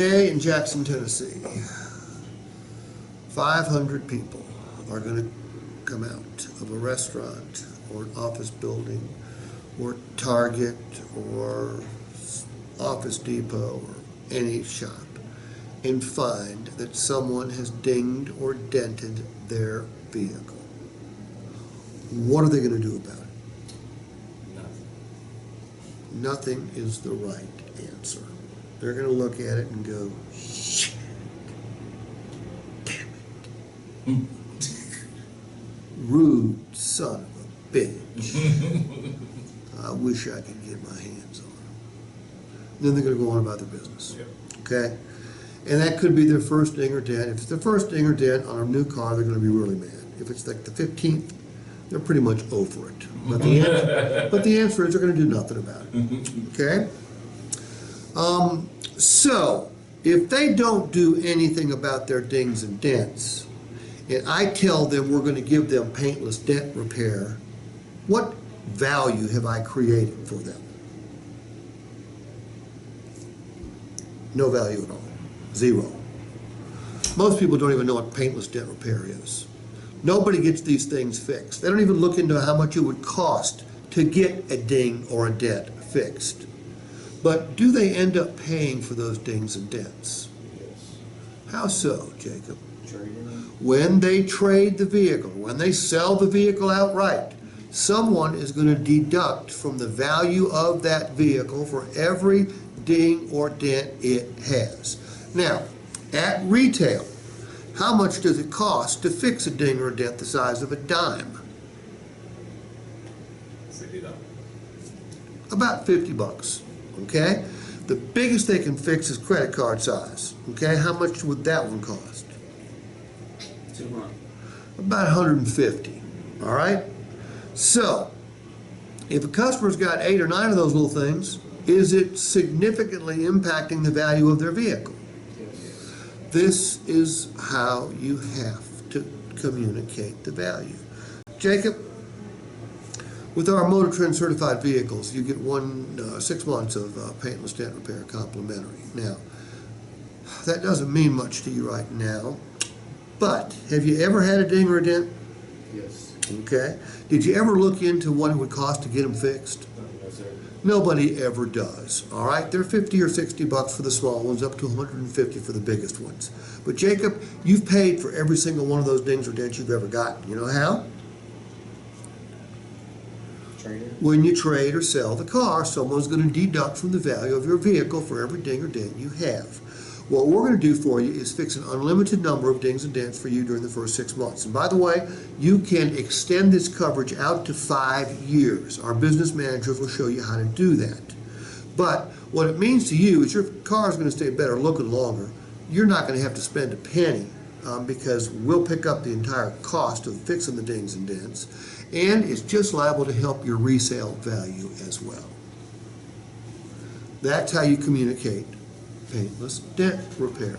Today in Jackson, Tennessee, 500 people are going to come out of a restaurant or an office building or Target or Office Depot or any shop and find that someone has dinged or dented their vehicle. What are they going to do about it? Nothing. Nothing is the right answer. They're going to look at it and go, shit, damn it. Rude son of a bitch. I wish I could get my hands on them. Then they're going to go on about their business. Yep. Okay? And that could be their first ding or dent. If it's their first ding or dent on a new car, they're going to be really mad. If it's like the 15th, they're pretty much over it. But the answer is they're going to do nothing about it. Okay? So, if they don't do anything about their dings and dents, and I tell them we're going to give them paintless dent repair, what value have I created for them? No value at all. Zero. Most people don't even know what paintless dent repair is. Nobody gets these things fixed. They don't even look into how much it would cost to get a ding or a dent fixed. But do they end up paying for those dings and dents? Yes. How so, Jacob? Trading. When they trade the vehicle, when they sell the vehicle outright, someone is going to deduct from the value of that vehicle for every ding or dent it has. Now, at retail, how much does it cost to fix a ding or a dent the size of a dime? $60. About 50 bucks. Okay? The biggest they can fix is credit card size. Okay? How much would that one cost? $200. About 150. All right? So, if a customer's got 8 or 9 of those little things, is it significantly impacting the value of their vehicle? Yes. This is how you have to communicate the value. Jacob, with our Motor Trend certified vehicles, you get 6 months of paintless dent repair complimentary. Now, that doesn't mean much to you right now, but have you ever had a ding or a dent? Yes. Okay. Did you ever look into what it would cost to get them fixed? No, sir. Nobody ever does. All right, they're 50 or 60 bucks for the small ones, up to 150 for the biggest ones. But Jacob, you've paid for every single one of those dings or dents you've ever gotten. You know how? Trading. When you trade or sell the car, someone's going to deduct from the value of your vehicle for every ding or dent you have. What we're going to do for you is fix an unlimited number of dings and dents for you during the first 6 months. And by the way, you can extend this coverage out to 5 years. Our business managers will show you how to do that. But what it means to you is your car is going to stay better looking longer. You're not going to have to spend a penny because we'll pick up the entire cost of fixing the dings and dents. And it's just liable to help your resale value as well. That's how you communicate paintless dent repair.